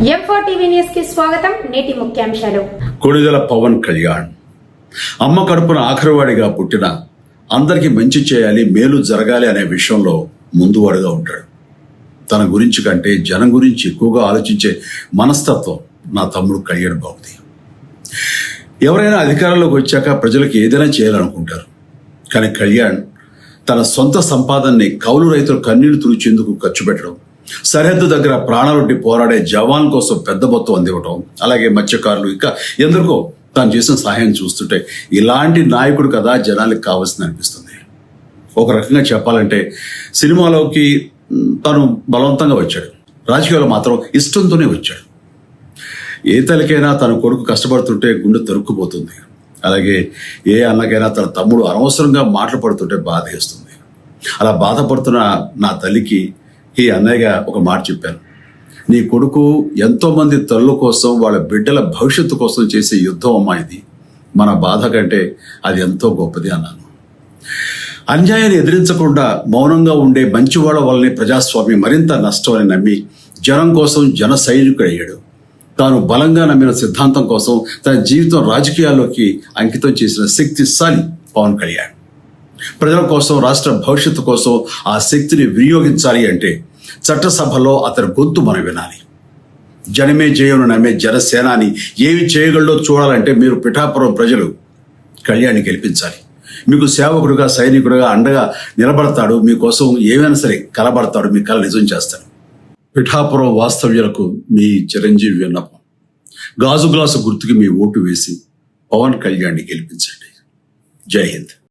M4 TV news కి స్వాగతం. నేటి ముఖ్యాంశాలు. కొణిదెల పవన్ కళ్యాణ్ అమ్మ కడుపున ఆఖరివాడిగా పుట్టిన అందరికీ మంచి చేయాలి, మేలు జరగాలి అనే విషయంలో ముందువాడుగా ఉంటాడు. తన గురించి కంటే జనం గురించి ఎక్కువగా ఆలోచించే మనస్తత్వం నా తమ్ముడు కళ్యాణ్ బాబుది. ఎవరైనా అధికారంలోకి వచ్చాక ప్రజలకు ఏదైనా చేయాలనుకుంటారు. కానీ కళ్యాణ్ తన సొంత సంపాదనని కౌలు రైతులు కన్నీళ్లు తుడిచేందుకు ఖర్చు పెట్టడం, సరిహద్దు దగ్గర ప్రాణాలొడ్డి పోరాడే జవాన్ కోసం పెద్ద మొత్తం అందివ్వటం, అలాగే మత్స్యకారులు ఇంకా ఎందరికో తాను చేసిన సహాయం చూస్తుంటే ఇలాంటి నాయకుడు కదా జనాలకు కావాల్సింది అనిపిస్తుంది. ఒక రకంగా చెప్పాలంటే సినిమాలోకి తను బలవంతంగా వచ్చాడు, రాజకీయాలు మాత్రం ఇష్టంతోనే వచ్చాడు. ఏ తల్లికైనా తన కొడుకు కష్టపడుతుంటే గుండె తరుక్కుపోతుంది. అలాగే ఏ అన్నకైనా తన తమ్ముడు అనవసరంగా మాటలు పడుతుంటే బాధ వేస్తుంది. అలా బాధపడుతున్న నా తల్లికి ఈ అన్నయ్యగా ఒక మాట చెప్పాను. నీ కొడుకు ఎంతో మంది తల్లుల కోసం, వాళ్ళ బిడ్డల భవిష్యత్తు కోసం చేసే యుద్ధం అమ్మా ఇది. మన బాధ కంటే అది ఎంతో గొప్పది అన్నాను. అన్యాయాన్ని ఎదిరించకుండా మౌనంగా ఉండే మంచివాళ్ల వల్లనే ప్రజాస్వామ్యం మరింత నష్టం అని నమ్మి జనం కోసం జన సైనికుడయ్యాడు. తాను బలంగా నమ్మిన సిద్ధాంతం కోసం తన జీవితం రాజకీయాల్లోకి అంకితం చేసిన శక్తిశాలి పవన్ కళ్యాణ్. ప్రజల కోసం, రాష్ట్ర భవిష్యత్తు కోసం ఆ శక్తిని వినియోగించాలి అంటే చట్టసభలో అతని గొంతు మనం వినాలి. జనమే జయను నమ్మే జనసేనాని ఏమి చేయగలడో చూడాలంటే మీరు పిఠాపురం ప్రజలు కళ్యాణ్ని గెలిపించాలి. మీకు సేవకుడుగా, సైనికుడుగా అండగా నిలబడతాడు. మీకోసం ఏమైనా సరే కలబడతాడు. మీ కళ నిజం చేస్తాడు. పిఠాపురం వాస్తవ్యులకు మీ చిరంజీవి విన్నపం, గాజు గ్లాసు గుర్తుకి మీ ఓటు వేసి పవన్ కళ్యాణ్ని గెలిపించండి. జై హింద్.